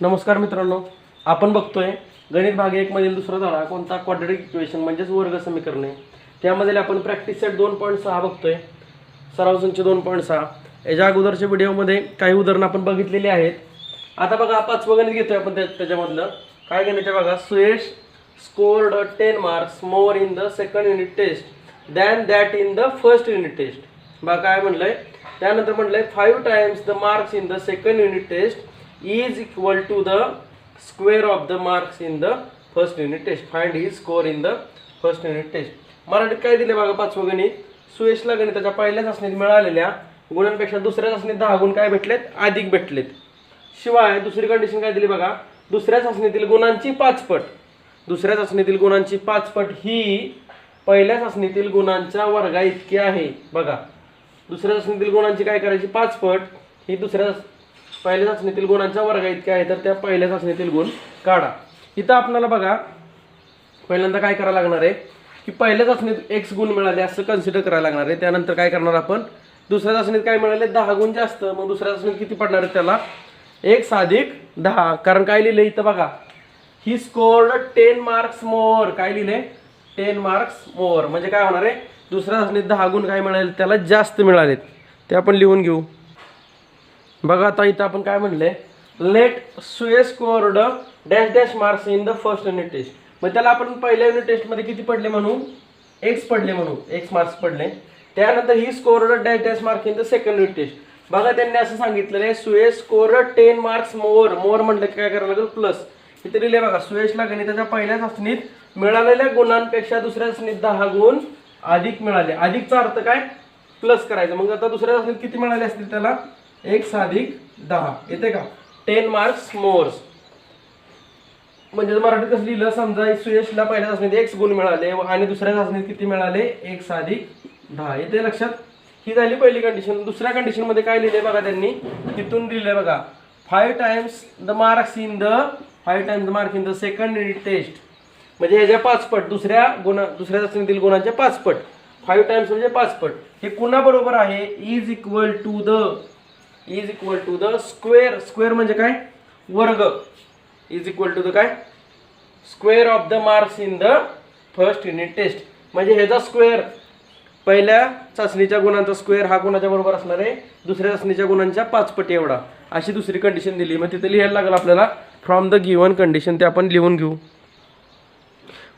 नमस्कार मित्रांनो, आपण बघतोय गणित भाग 1 मधील दुसरा धडा कोणता क्वाड्रॅटिक इक्वेशन म्हणजेच वर्ग समीकरणे. त्यामध्ये आपण प्रॅक्टिस सेट 2.6 बघतोय, सराव संच 2.6. याच्या अगोदरच्या व्हिडिओमध्ये काही उदाहरणं आपण बघितलेली आहेत. आता बघा पाचवं गणित घेतोय आपण. त्याच्यामधलं काय गणित आहे बघा. Suyash scored 10 marks more in the second unit test than that in the first unit test. बघा काय म्हणलंय. त्यानंतर म्हणलंय 5 times the marks in the second unit test is equal to the square of the marks in the first unit test. Find his score in the first unit test. मराठीत काय दिले बघा पाचवं गणित. सुयशला गणिताच्या पहिल्या चाचणीत मिळालेल्या गुणांपेक्षा दुसऱ्या चाचणीत 10 गुण काय भेटलेत, अधिक भेटलेत. शिवाय दुसरी कंडिशन काय दिली बघा. दुसऱ्या चाचणीतील गुणांची 5 पट, दुसऱ्या चाचणीतील गुणांची 5 पट ही पहिल्या चाचणीतील गुणांच्या वर्गा इतकी आहे. बघा दुसऱ्या चाचणीतील गुणांची काय करायची, 5 पट ही दुसऱ्या पहिल्या चाचणीतील गुणांच्या वर्गा इतके आहे. तर त्या पहिल्या चाचणीतील गुण काढा. इथं आपल्याला बघा पहिल्यांदा काय करायला लागणार आहे की पहिल्या चाचणीत x गुण मिळाले असं कन्सिडर करायला लागणार आहे. त्यानंतर काय करणार आपण, दुसऱ्या चाचणीत काय मिळाले, 10 गुण जास्त. मग दुसऱ्या चाचणीत किती पडणार आहे त्याला, x अधिक 10. कारण काय लिहिले इथं बघा, ही स्कोर्ड 10 मार्क्स मोर. काय लिहिले, 10 मार्क्स मोर. म्हणजे काय होणार आहे, दुसऱ्या चाचणीत 10 गुण काय मिळाले त्याला जास्त मिळालेत. ते आपण लिहून घेऊ. बघा आता इथं आपण काय म्हणले, let Suyash scored dash dash marks in the first unit test. मग त्याला आपण पहिल्या युनिट टेस्टमध्ये किती पडले म्हणू, x पडले म्हणू, x मार्क्स पडले. त्यानंतर he scored dash dash mark in the second unit test. बघा त्यांनी असं सांगितलेलं आहे, Suyash scored 10 marks more. More म्हटलं की काय करायला लागेल, प्लस. इथे लिहिले बघा, सुयशला गणिताच्या पहिल्या चाचणीत मिळालेल्या गुणांपेक्षा दुसऱ्या चाचणीत 10 गुण अधिक मिळाले. अधिकचा अर्थ काय, प्लस करायचं. मग आता दुसऱ्या चाचणीत किती मिळाले असतील त्याला, x अधिक 10. येते का, 10 मार्क्स मोर. म्हणजे मराठीत कसं लिहिलं, समजा सुयशला पहिल्या चाचणीत x गुण मिळाले आणि दुसऱ्या चाचणीत किती मिळाले, x अधिक 10. येते लक्षात. ही झाली पहिली कंडिशन. दुसऱ्या कंडिशन मध्ये काय लिहिले बघा त्यांनी, तिथून लिहिले बघा, 5 times the marks in the second unit test. म्हणजे ह्याच्या 5 पट, दुसऱ्या चाचणीतील गुणांच्या 5 पट. 5 टाइम्स म्हणजे 5 पट. हे कुणा बरोबर आहे, is equal to the square. Square म्हणजे काय, वर्ग. इज इक्वल टू द काय, square of the marks in the first unit test. म्हणजे ह्याचा स्क्वेअर, पहिल्या चाचणीच्या गुणांचा स्क्वेअर हा कोणाच्या बरोबर असणार आहे, दुसऱ्या चाचणीच्या गुणांच्या 5 पट एवढा. अशी दुसरी कंडिशन दिली. मग तिथे लिहायला लागेल आपल्याला फ्रॉम द गिवन कंडिशन. ते आपण लिहून घेऊ.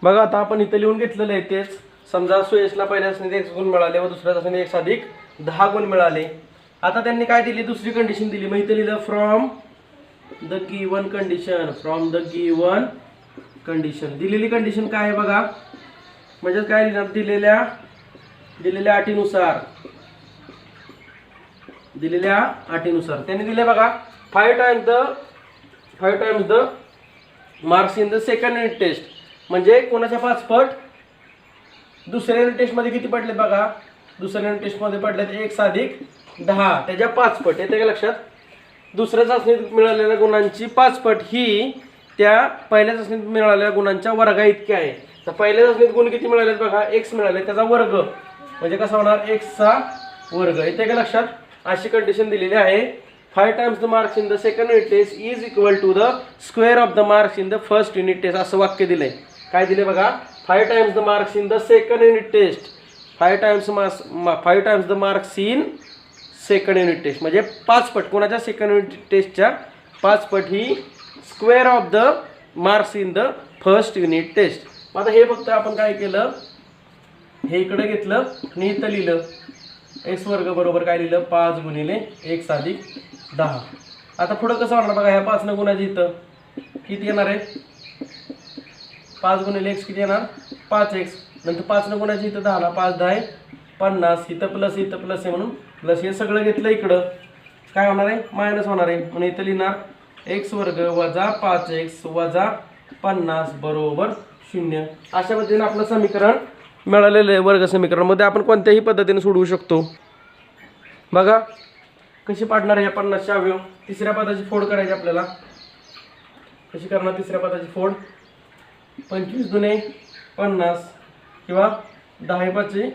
बघा आता आपण इथे लिहून घेतलेलं आहे तेच. समजा सुयशला पहिल्या चाचणीत x गुण मिळाले व दुसऱ्या चाचणीत x अधिक 10 गुण मिळाले. आता त्यांनी काय दिली, दुसरी कंडिशन दिली. मग इथे लिहिलं फ्रॉम द गिवन कंडिशन. दिलेली कंडिशन काय आहे बघा, म्हणजे काय लिहिणार, दिलेल्या अटीनुसार त्यांनी दिले बघा, 5 times the marks in the second unit test. म्हणजे कोणाच्या 5 पट, दुसऱ्या युनिट टेस्ट मध्ये किती पडलेत बघा, दुसऱ्या युनिट टेस्ट मध्ये पडलेत x अधिक 10, त्याच्या 5 पट. येते का लक्षात. दुसऱ्या चाचणीत मिळालेल्या गुणांची 5 पट ही त्या पहिल्या चाचणीत मिळालेल्या गुणांच्या वर्गा इतके आहे. तर पहिल्या चाचणीत गुण किती मिळालेत बघा, x मिळाले, त्याचा वर्ग. म्हणजे कसा होणार, x चा वर्ग. येते का लक्षात. अशी कंडिशन दिलेली आहे. 5 times the marks in the second unit test is equal to the square of the marks in the first unit test. असं वाक्य दिलंय. काय दिले बघा, 5 times the marks in the second unit test, 5 times the marks in second unit test. म्हणजे 5 पट, कोणाच्या second unit टेस्टच्या 5 पट ही square of the marks in the first unit test. आता हे फक्त आपण काय केलं, हे इकडे घेतलं आणि इथं लिहिलं x वर्ग बरोबर काय लिहिलं, 5 गुणिले x अधिक 10. आता पुढं कसं होणार बघा, ह्या 5 न गुणाची इथं किती येणार आहे, 5 गुणिले x किती येणार, 5x. नंतर 5 न गुणाची इथं 10 ला 5 10 आहे 50. इथं प्लस आहे म्हणून प्लस. हे सगळं घेतलं इकडं, काय होणार आहे, मायनस होणार आहे. म्हणून इथं लिहिणार x वर्ग वजा 5x वजा 50 बरोबर 0. अशा पद्धतीने आपलं समीकरण मिळालेलं आहे. वर्ग समीकरण मध्ये आपण कोणत्याही पद्धतीने सोडवू शकतो. बघा कशी पाडणार आहे या 50चे अवयव. तिसऱ्या पदाची फोड करायची आपल्याला. कशी करणार तिसऱ्या पदाची फोड, 25 दुने 50 किंवा 10 5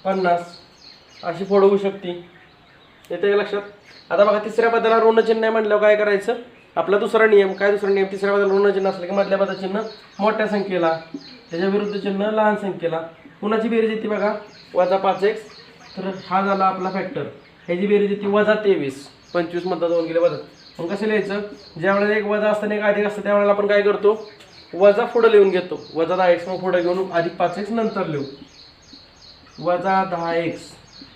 50 अशी फोड होऊ शकते. येते का लक्षात. आता बघा तिसऱ्या पदाला ऋण चिन्ह म्हटल्यावर काय करायचं, आपला दुसरा नियम काय, दुसरा नियम तिसऱ्या बाजूला ऋण चिन्ह असलं की मधल्या बाजूचं चिन्ह मोठ्या संख्येला, त्याच्या विरुद्ध चिन्ह लहान संख्येला. कुणाची बेरीज येते बघा -5x, तर हा झाला आपला फॅक्टर. ह्याची बेरीज येते -23, 25 मधला 2 गेले वजा. मग कसं लिहायचं, ज्या वेळेला एक वजा असतं एक अधिक असतं त्यावेळेला आपण काय करतो, वजा पुढे लिहून घेतो, -10x मग पुढे घेऊन +5x नंतर लिहू. -10x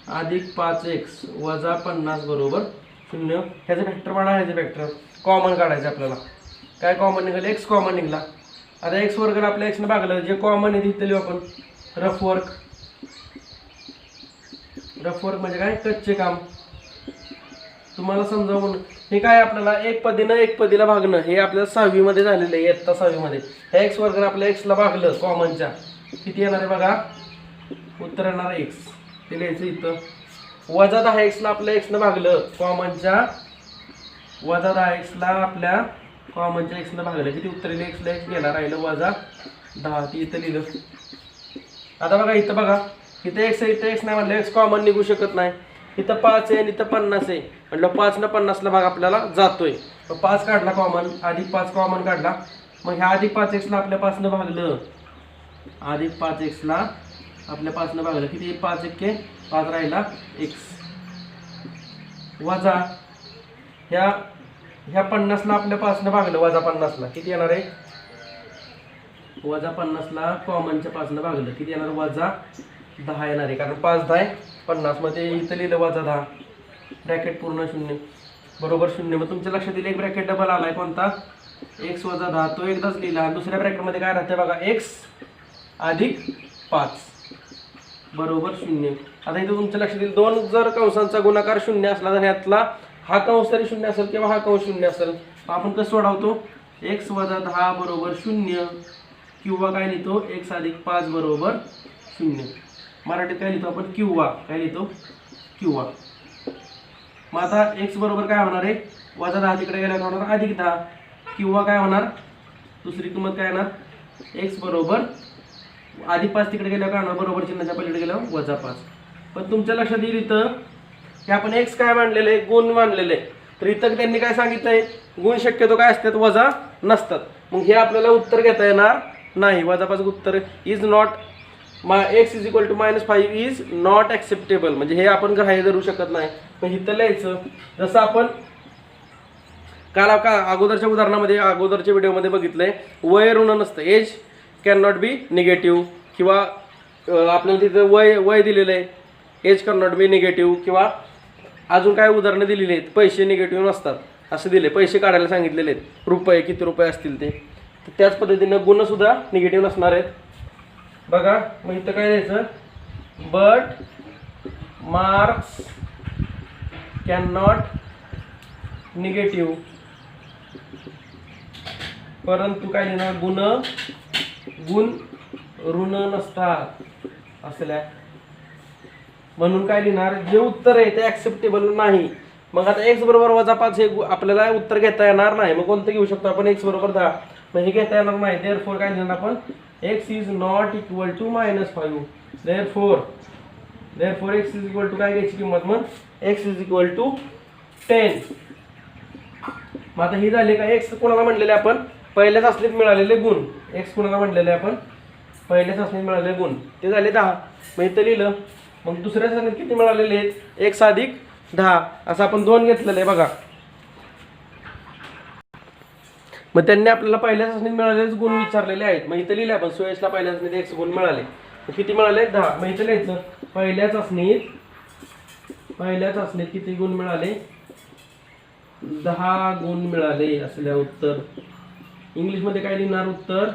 + 5x - 50 बरोबर 0. ह्याचं फॅक्टर वाढा, ह्याचं फॅक्टर कॉमन काढायचं आपल्याला. काय कॉमन निघालं, x कॉमन निघाला. आता x वर्गाला आपल्या x ने भागलं, जे कॉमन आहे तिथे लिहू आपण रफ वर्क. रफ वर्क म्हणजे काय, कच्चे काम. तुम्हाला समजावून हे काय, आपल्याला एक पदीनं एक पदीला भागणं हे आपल्याला 6वी मध्ये झालेलं आहे, इयत्ता 6वी मध्ये. ह्या x वर्गाने आपल्या x ला भागलं कॉमनच्या, किती येणार आहे बघा, उत्तर येणार x. ते लिहायचं इथं. -10x ला आपल्या x ने भागलं कॉमनच्या, -10x ला आपल्या कॉमनच्या x ने भागलं, किती उत्तर येईल, x ला x गेला, राहिलं -10. ती इथं लिहिलं. आता बघा इथं बघा, इथं x आहे, इथं x नाही म्हणलं, x कॉमन निघू शकत नाही. इथं 5 आहे आणि इथं 50 आहे म्हटलं, 5 न 50 ला भाग आपल्याला जातोय. 5 काढला कॉमन, +5 कॉमन काढला. मग ह्या +5x ला आपल्या 5 न भागलं, +5x ला आपल्या 5 न भागलं, किती 5 × 5 राहिला x. वजा ह्या 50 ला आपल्या 5 न भागलं, -50 ला किती येणार आहे, -50 ला कॉमनच्या 5 न भागलं, किती येणार, -10 येणार आहे. कारण 5 10 50 मध्ये इथं लिहिलं -10, ब्रॅकेट पूर्ण 0 बरोबर 0. मग तुमच्या लक्षात येईल एक ब्रॅकेट डबल आलाय कोणता, x - 10, तो एकदाच लिहिला. आणि दुसऱ्या ब्रॅकेटमध्ये काय राहते बघा, x + 5 बरोबर 0. आता इथं तुमच्या लक्षात येईल, दोन जर कंसांचा गुणाकार 0 असला तर ह्यातला हा कंस तरी 0 असेल किंवा हा कंस 0 असेल. आपण कसं सोडवतो, x - 10 बरोबर 0 किंवा काय लिहितो, x + 5 बरोबर 0. मराठीत काय लिहितो आपण, किंवा काय लिहितो, किंवा. मग आता x बरोबर काय होणार आहे, -10 तिकडे गेल्यावर होणार +10, किंवा काय होणार, दुसरी किंमत काय येणार, x बरोबर +5 तिकडे गेल्यावर काय होणार, बरोबर चिन्हाच्या पलीकडे गेल्यावर -5. पण तुमच्या लक्षात येईल इथं की आपण x काय मांडलेले, गुण मांडलेले. तर इथं त्यांनी काय सांगितलंय, गुण शक्यतो काय असतात, वजा नसतात. मग हे आपल्याला उत्तर घेता येणार नाही. -5 उत्तर is not, x = -5 is not acceptable, म्हणजे हे आपण ग्राह्य धरू शकत नाही. पण इथं लिहायचं जसं आपण काल अगोदरच्या उदाहरणामध्ये, अगोदरच्या व्हिडिओमध्ये बघितलंय, वय ऋण नसतं, age can not be negative, किंवा आपल्याला तिथं वय दिलेलं आहे, age can not be negative, किंवा अजून काय उदाहरणं दिलेली आहेत, पैसे निगेटिव्ह नसतात असं दिले, पैसे काढायला सांगितलेले आहेत, रुपये किती रुपये असतील ते. तर त्याच पद्धतीनं गुणसुद्धा निगेटिव्ह नसणार आहेत बघा. मग इथं काय द्यायचं, but marks can not negative, परंतु काय लिहिणार, गुण ऋण नसतात असल्या. म्हणून काय लिहिणार, जे उत्तर आहे ते ॲक्सेप्टेबल नाही. मग आता x बरोबर -5 हे आपल्याला उत्तर घेता येणार नाही. मग कोणतं घेऊ शकतो आपण, x बरोबर 10, मग हे घेता येणार नाही. देअरफॉर काय लिहिणार आपण, x is not equal to -5. Therefore x is equal to काय घ्यायची किंमत, मग x इज इक्वल टू 10. मग आता ही झाली का, x कोणाला म्हणलेले आपण, पहिल्या चाचणीत मिळालेले गुण. x कोणाला म्हणलेले आपण, पहिल्या चाचणीत मिळालेले गुण, ते झाले 10. मग इथं लिहिलं. मग दुसऱ्या चाचणीत किती मिळालेले आहेत, x + 10, असं आपण 2 घेतलेलं आहे बघा. मग त्यांनी आपल्याला पहिल्या चाचणीत मिळालेले गुण विचारलेले आहेत. मग इथं लिहिले आपण, सुयशला पहिल्या चाचणीत x गुण मिळाले, किती मिळाले, 10. मग इथं लिहायचं, पहिल्या चाचणीत किती गुण मिळाले, 10 गुण मिळाले असल्या उत्तर. इंग्लिशमध्ये काय लिहिणार उत्तर,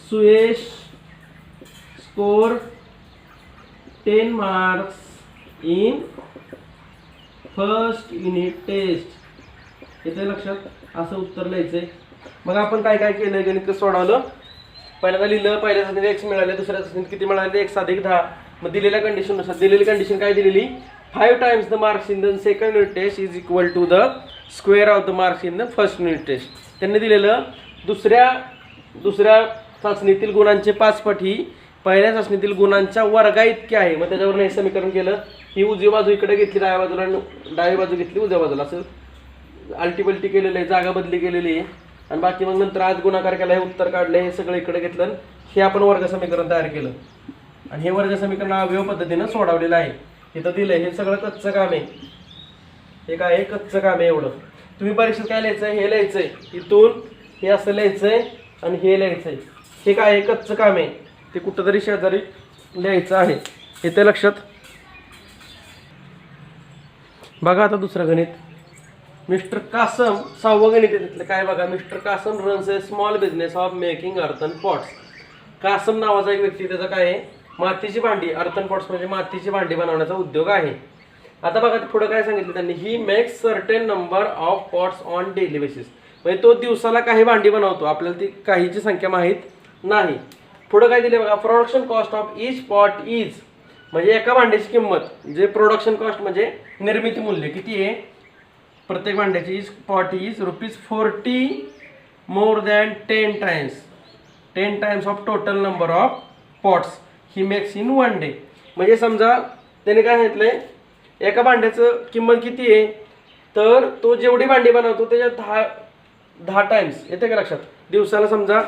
Suyash score 10 marks in first unit test. येते लक्षात, असं उत्तर लिहायचंय. मग आपण काय काय केलं, गणित कसं सोडवलं, पहिल्यांदा लिहिलं, पहिल्या चाचणीत x मिळाले, दुसऱ्या चाचणीत किती मिळाले, x + 10. मग दिलेल्या कंडिशननुसार, दिलेली कंडिशन काय दिलेली, 5 times the marks in the second unit test is equal to the square of the marks in the first unit test. त्यांनी दिलेलं दुसऱ्या चाचणीतील गुणांचे 5 पट ही पहिल्या चाचणीतील गुणांच्या वर्गा इतके आहे. मग त्याच्यावर हे समीकरण केलं, ही उजवी बाजू इकडे घेतली डाव्या बाजूला, डावी बाजू घेतली उजव्या बाजूला, असं आलटी पलटी केलेलं आहे, जागा बदली केलेली आहे आणि बाकी मग नंतर आज गुणाकार केला, हे उत्तर काढले, हे सगळं इकडे घेतलं, हे आपण वर्ग समीकरण तयार केलं आणि हे वर्ग समीकरण अवयव पद्धतीनं सोडवलेलं आहे. इथं दिलंय हे सगळं कच्चं काम आहे. हे काय आहे? कच्चं काम आहे. एवढं तुम्ही परीक्षेत काय लिहायचंय? हे लिहायचंय, इथून हे असं लिहायचंय आणि हे लिहायचंय. हे काय आहे? कच्चं काम आहे. ते कुठंतरी शेजारी लिहायचं आहे. हे ते लक्षात. बघा आता दुसरं गणित. मिस्टर कासम, 6वं गणित आहे काय बघा. Mister Kasam runs a small business of making earthen pots. Kasam नावाचा एक व्यक्ती, त्याचा काय आहे? मातीची भांडी, अर्थन पॉट्स म्हणजे मातीची भांडी बनवण्याचा उद्योग आहे. आता बघा पुढे काय सांगितलं त्यांनी, he makes certain number of pots on daily basis. म्हणजे तो दिवसाला काही भांडी बनवतो, आपल्याला ती काहीची संख्या माहीत नाही. पुढे काय दिले बघा, production cost of each pot is, म्हणजे एका भांड्याची किंमत, जे प्रोडक्शन कॉस्ट म्हणजे निर्मिती मूल्य किती आहे प्रत्येक भांड्याची, each pot is ₹40 more than 10 times of total number of pots he makes in 1 day. म्हणजे समजा त्याने काय सांगितलंय, एका भांड्याचं किंमत किती आहे, तर तो जेवढी भांडी बनवतो त्याच्या 10 टाइम्स येते का लक्षात. दिवसाला समजा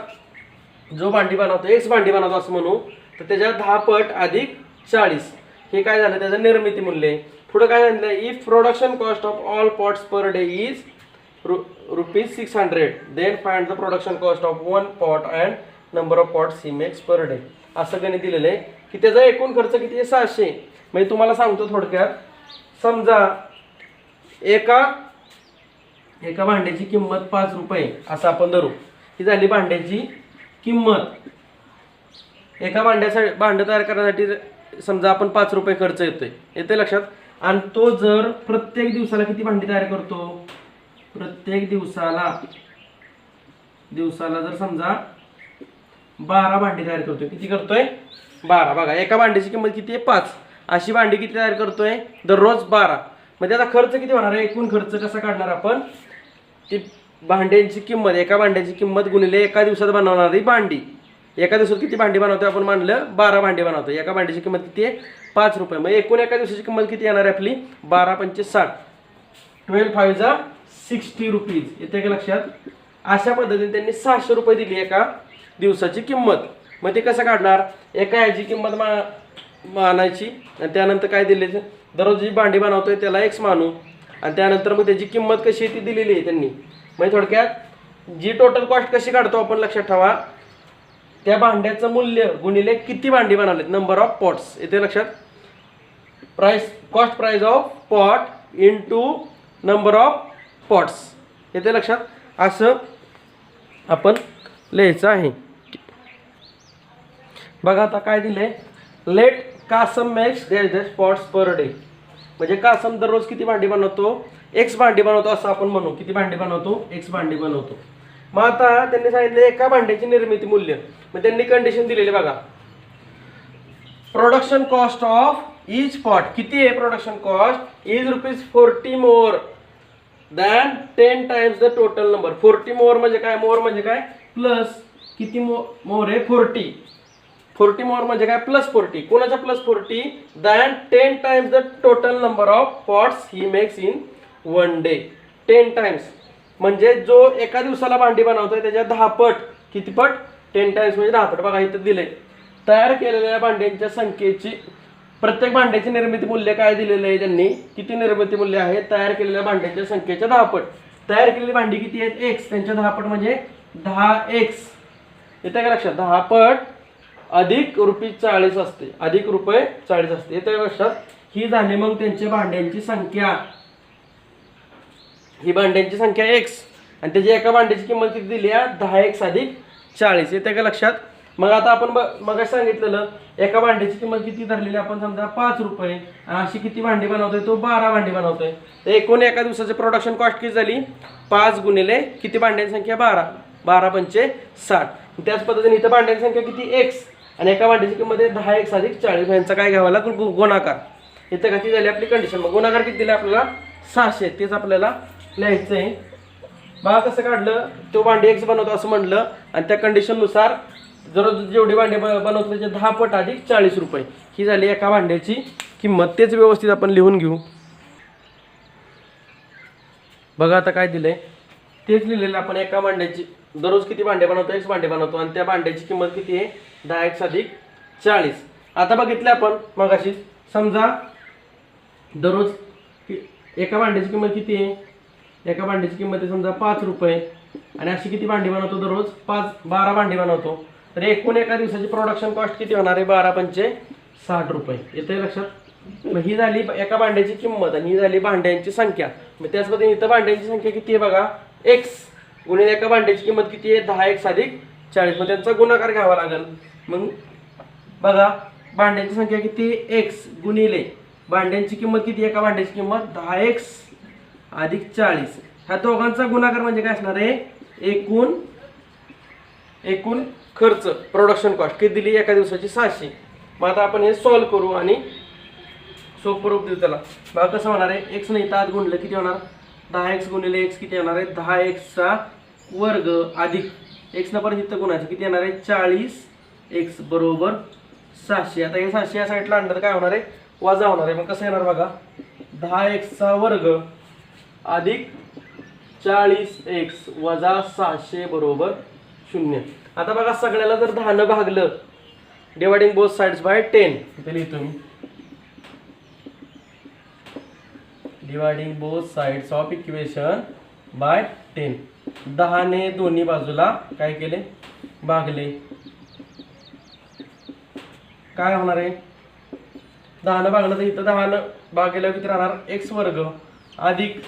जो भांडी बनवतो, एक्स भांडी बनवतो असं म्हणू, तर त्याच्या 10 पट अधिक 40 हे काय झालं, त्याचं निर्मिती मूल्य आहे. पुढे काय सांगितलं, if production cost of all pots per day is ₹600 then find the production cost of 1 pot and number of pots he makes per day. असं गणित दिलेलं आहे की त्याचा एकूण खर्च किती आहे, 600. म्हणजे तुम्हाला सांगतो थोडक्यात, समजा एका भांड्याची किंमत ₹5 असं आपण धरू. ही झाली भांड्याची किंमत. एका भांडं तयार करण्यासाठी समजा आपण ₹5 खर्च येते लक्षात. आणि तो जर प्रत्येक दिवसाला किती भांडी तयार करतो, प्रत्येक दिवसाला जर समजा 12 भांडी तयार करतोय. किती करतोय? 12. बघा एका भांड्याची किंमत किती आहे? 5. अशी भांडी किती तयार करतोय? दररोज 12. मग त्याचा खर्च किती होणार आहे? एकूण खर्च कसा काढणार आपण, ती भांड्यांची किंमत, एका भांड्याची किंमत गुणिले एका दिवसात बनवणारी भांडी. एका दिवसात किती भांडी बनवतोय आपण मानलं, 12 भांडी बनवतोय. एका भांड्याची किंमत किती आहे? ₹5. मग एकूण एका दिवसाची किंमत किती येणार आहे आपली? 12 पंचे 60, 12 5 जा ₹60 येते का लक्षात. अशा पद्धतीने त्यांनी ₹600 दिली एका दिवसाची किंमत. मग ते कसं काढणार, एका ह्याची किंमत मानायची आणि त्यानंतर काय दिले, दररोज जी भांडी बनवतोय त्याला एक्स मानू आणि त्यानंतर मग त्याची किंमत कशी आहे ती दिलेली आहे त्यांनी. म्हणजे थोडक्यात जी टोटल कॉस्ट कशी काढतो आपण लक्षात ठेवा, त्या भांड्याचं मूल्य गुणिले किती भांडी बनवलेत, नंबर ऑफ पॉट्स येते लक्षात. Cost price of pot into number of pots येते लक्षात. असं आपण लिहायचं आहे. बघा आता काय दिले, let Kasam makes dash pots per day. म्हणजे कासम दररोज किती भांडी बनवतो, एक्स भांडी बनवतो असं आपण म्हणू. किती भांडी बनवतो? एक्स भांडी बनवतो. मग आता त्यांनी सांगितले एका भांड्याची निर्मिती मूल्य. मग त्यांनी कंडिशन दिलेली बघा, production cost of each pot किती आहे, production cost is ₹40 more than 10 times the total number. 40 मोर म्हणजे काय, मोर म्हणजे काय प्लस, किती मोर आहे 40. 40 मोर म्हणजे काय प्लस 40. कोणाच्या plus 40 than 10 times the total number of pots he makes in 1 day. 10 times म्हणजे जो एका दिवसाला भांडी बनवतोय त्याच्या 10 पट. किती पट? 10 टाइम्स म्हणजे 10 पट. बघा इथं दिले, तयार केलेल्या भांड्यांच्या संख्येची, प्रत्येक भांड्याची निर्मिती मूल्य काय दिलेलं आहे त्यांनी, किती निर्मिती मूल्य आहे, तयार केलेल्या भांड्यांच्या संख्येच्या 10 पट. तयार केलेली भांडी किती आहेत, एक्स, त्यांच्या 10 पट म्हणजे 10x येते का लक्षात. 10 पट अधिक ₹40 असते, अधिक ₹40 असते येते का लक्षात. ही झाली मग त्यांच्या भांड्यांची संख्या. ही भांड्यांची संख्या एक्स आणि त्याची एका भांड्याची किंमत किती दिली आहे, 10x अधिक 40 येते का लक्षात. मग आता आपण मग सांगितलेलं एका भांड्याची किंमत किती धरलेली आपण समजा ₹5 आणि अशी किती भांडी बनवतोय, तो 12 भांडी बनवतोय. तर एकूण एका दिवसाची प्रोडक्शन कॉस्ट किती झाली, 5 गुणिले किती भांड्यांची संख्या 12, 12 पंचे 60. त्याच पद्धतीने इथं भांड्यांची संख्या किती एक्स आणि एका भांड्याची किंमत आहे 10x अधिक 40. यांचा काय घ्यावा लागेल, गुणाकार. इथं किती झाली आपली कंडिशन. मग गुणाकार किती दिला आपल्याला, 600. तेच आपल्याला लिहायचं आहे. बघा कसं काढलं, तो भांडी एक्स बनवतो असं म्हणलं आणि त्या कंडिशननुसार जर जेवढी भांडी बनवतो त्याचे 10 पट अधिक ₹40 ही झाली एका भांड्याची किंमत. तेच व्यवस्थित आपण लिहून घेऊ. बघा आता काय दिलंय तेच लिहिलेलं आपण. एका भांड्याची दररोज किती भांडे बनवतो, x भांडे बनवतो आणि त्या भांड्याची किंमत किती आहे 10x अधिक 40. आता बघितलं आपण मगाशी, समजा दररोज एका भांड्याची किंमत किती आहे, एका भांड्याची किंमत आहे समजा 5 रुपये आणि अशी किती भांडी बनवतो दररोज 12 भांडी बनवतो, तर एकूण एका दिवसाची प्रोडक्शन कॉस्ट किती होणार आहे 12 पंचे 60 रुपये. येते लक्षात. मग ही झाली एका भांड्याची किंमत आणि ही झाली भांड्यांची संख्या. मग त्याच पद्धतीने इथं भांड्यांची संख्या किती आहे बघा, x गुणिले एका भांड्याची किंमत किती आहे 10x अधिक 40. मग त्यांचा गुणाकार घ्यावा लागेल. मग बघा भांड्यांची संख्या किती x गुणिले भांड्यांची किंमत किती, एका भांड्याची किंमत 10x अधिक 40. ह्या दोघांचा गुणाकार म्हणजे काय असणार आहे, एकूण खर्च प्रोडक्शन कॉस्ट किती दिली एका दिवसाची 600. मग आता आपण हे सॉल्व्ह करू आणि सोपं रूप देऊ त्याला. बघा कसं होणार आहे, x नाही तर आत गुणलं किती होणार 10x गुणिले x किती येणार आहे 10x चा वर्ग अधिक x न परत इथं गुणायचं किती येणार आहे 40x बरोबर 600. आता हे 600 या साईडला आणलं तर काय होणार आहे वजा होणार आहे. मग कसं येणार बघा 10x चा वर्ग अधिक 40x वजा 600 बरोबर 0. आता बघा सगळ्याला जर 10 न भागलं, डिवायडिंग बोथ साइड्स बाय 10, इथे लिहितो मी dividing both sides of equation by 10. 10 ने दोन्ही बाजूला काय केले भागले, काय होणार आहे 10 न भागलं तर इथं 10 न भागल्यावर किती राहणार x वर्ग अधिक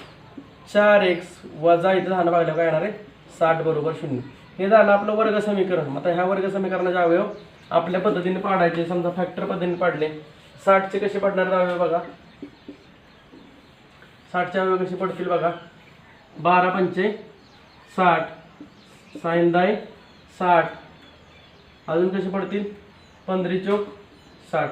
4x वजा इथं 10 न भागल्यावर काय येणार आहे 60 बरोबर 0. हे झालं आपलं वर्ग समीकरण. आता ह्या वर्ग समीकरणाचे अवयव आपल्या पद्धतीने पाडायचे. समजा फॅक्टर पद्धतीने पाडले, 60 चे कसे पडणार अवयव बघा, 60 चे अवयव कसे पडतील बघा, 12 पंचे 60, साइन दाय 60, अजून कसे पडतील 15 चौक 60.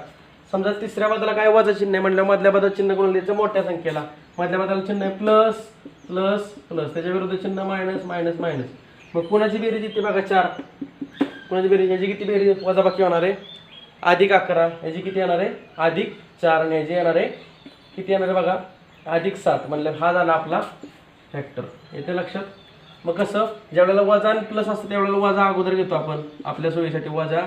समजा तिसऱ्या बद्दला काय वजा चिन्ह आहे म्हणलं, मधल्या बद्दल चिन्ह करून द्यायचं मोठ्या संख्येला, मधल्या बद्दल चिन्ह आहे प्लस प्लस प्लस, त्याच्या विरुद्ध चिन्ह मायनस मायनस मायनस. मग कोणाची बेरीज येते बघा 4, कोणाची बेरीज, याची किती बेरीज वजा बाकी होणार आहे अधिक 11, याची किती येणार आहे अधिक 4 आणि याची येणार आहे किती येणार आहे बघा अधिक 7. म्हणलं हा झाला आपला फॅक्टर. येते लक्षात. मग कसं ज्यावेळेला वजा आणि प्लस असतं त्यावेळेला वजा अगोदर घेतो आपण आपल्या सोयीसाठी, वजा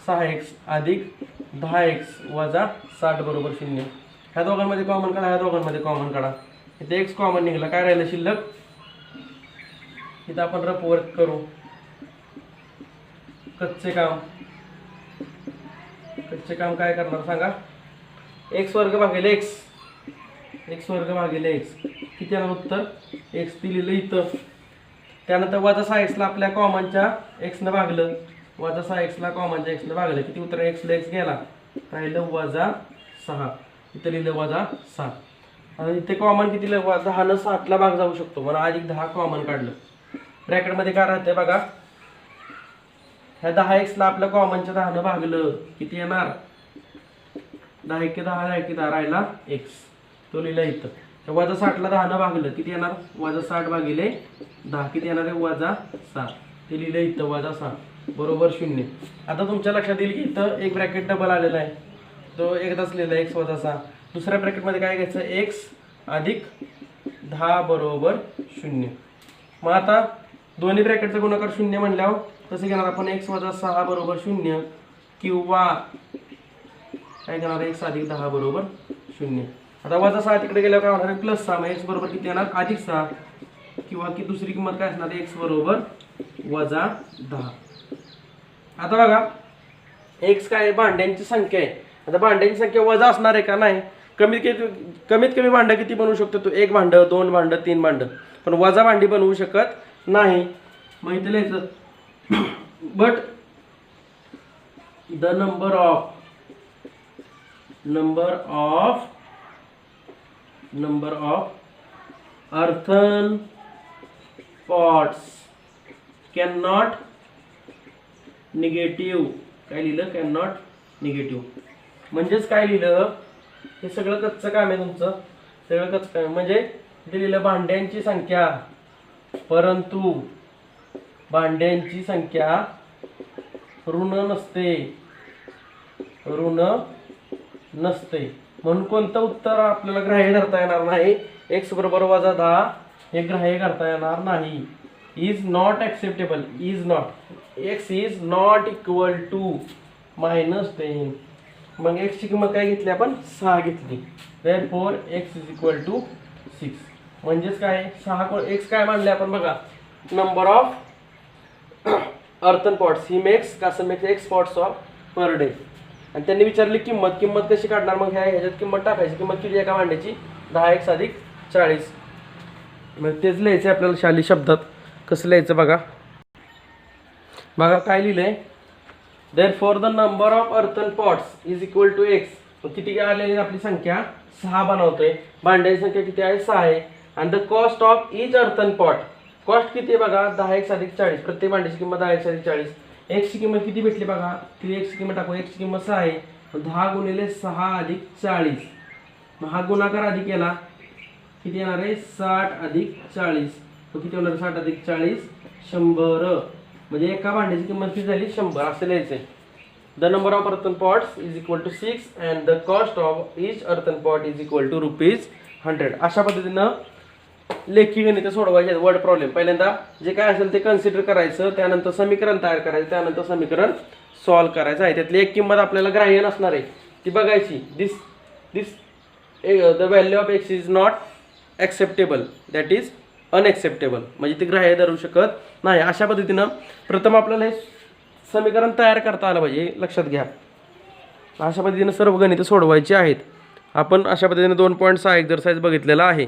6x अधिक 10x वजा 60 बरोबर 0. ह्या दोघांमध्ये कॉमन काढा, ह्या दोघांमध्ये कॉमन काढा, इथे x कॉमन निघाला, काय राहिलं शिल्लक, इथं आपण रफ वर्क करू. कच्चे काम काय करणार सांगा, x वर्ग भागिले x वर्ग भागिले x किती येणार उत्तर, x दिलेलं इथं. त्यानंतर वजा 6x ला आपल्या कॉमनच्या x न भागलं, वजा 6x ला कॉमनच्या x न भागलं, किती उत्तर x ला x गेला, राहिलं वजा 6, इथं लिहिलं वजा 7. आणि इथे कॉमन किती लिहिलं 10 न 60 ला भाग जाऊ शकतो, म्हणून अधिक 10 कॉमन काढलं. ब्रॅकेटमध्ये काय राहतंय बघा, ह्या 10x ला आपल्या कॉमनच्या 10 न भागलं किती येणार 10 एके 10, 10 एके 10 राहिला x, तो लिहिला इथं. वजा 60 ला 10 न भागलं किती येणार वजा 60 भागिले 10 किती येणार आहे वजा 7, ते लिहिलं इथं वजा 7 बरोबर 0. आता तुमच्या लक्षात येईल की इथं एक ब्रॅकेट डबल आलेला आहे, तो एकदाच लिहिला x वजा 6. दुसऱ्या ब्रॅकेटमध्ये काय घ्यायचं x अधिक 10 बरोबर 0. मग आता दोन्ही ब्रॅकेटचा गुणाकार 0 म्हणल्यावर कसं घेणार आपण x वजा 6 बरोबर 0 किंवा काय घेणार x अधिक 10 बरोबर 0. आता वजा 6 तिकडे गेल्यावर काय होणार आहे प्लस 6, मग x बरोबर किती येणार अधिक 6 किंवा की दुसरी किंमत काय असणार x बरोबर वजा 10. आता बघा x काय भांड्यांची संख्या आहे. आता भांड्यांची संख्या वजा असणार आहे का नाही, कमीत कमी भांडं किती बनवू शकतो तो, 1 भांडं 2 भांडं 3 भांडं, पण वजा भांडी बनवू शकत नाही. मग इथे लिहायचं but the number of earthen pots cannot negative, काय लिहिलं कॅनॉट निगेटिव्ह. म्हणजेच काय लिहिलं, हे सगळं कच्चं काम आहे तुमचं, सगळं कच्चं काम म्हणजे इथे लिहिलं भांड्यांची संख्या, परंतु भांड्यांची संख्या ऋण नसते म्हणून कोणतं उत्तर आपल्याला ग्राह्य धरता येणार नाही. x बरोबर वजा 10 हे ग्राह्य करता येणार नाही. Is not acceptable. Is not, X is not equal to -10. मग एक्सची किंमत काय घेतली आपण? 6 घेतली. Therefore X is equal to 6. म्हणजेच काय, 6 एक्स काय मानले आपण बघा, number of earthen pots. He makes कसं makes X pots of per day. आणि त्यांनी विचारली किंमत कशी काढणार. मग ह्याच्यात किंमत टाकायची. किंमत किती एका भांड्याची? 10x अधिक 40. मग तेच लिहायचं आपल्याला शाली शब्दात. कसं लिहायचं बघा. बघा काय लिहिलंय, therefore the number of earthen pots is equal to x. किती आलेली आपली संख्या? 6 बनवतोय. भांड्याची संख्या किती आहे? 6 आहे. आणि the cost of each earthen pot, cost किती आहे बघा? 10x अधिक 40. प्रत्येक भांड्याची किंमत 10x अधिक 40. एक्सची किंमत किती भेटली बघा? ती एक्सची किंमत टाकू. एक्सची किंमत 6 आहे. 10 गुणिले 6 अधिक 40. मग हा गुणाकार आधी केला किती येणार आहे? 60 अधिक 40. मग किती होणार? 60 अधिक 40 100. म्हणजे एका भांड्याची किंमत किती झाली? 100. असं लिहायचंय. The number of earthen pots is equal to 6 and the cost of each earthen pot is equal to ₹100. अशा पद्धतीनं लेखी गणित सोडवायचे. वर्ड प्रॉब्लेम पहिल्यांदा जे काय असेल ते कन्सिडर करायचं, त्यानंतर समीकरण तयार करायचं, त्यानंतर समीकरण सॉल्व करायचं आहे. त्यातली एक किंमत आपल्याला ग्राह्य नसणार आहे ती बघायची. This the value of X is not acceptable, that is unacceptable. म्हणजे ती ग्राह्य धरू शकत नाही. अशा पद्धतीनं प्रथम आपल्याला हे समीकरण तयार करता आलं पाहिजे, लक्षात घ्या. अशा पद्धतीनं सर्व गणितं सोडवायची आहेत. आपण अशा पद्धतीने 2.6 एक्झरसाइज बघितलेला आहे.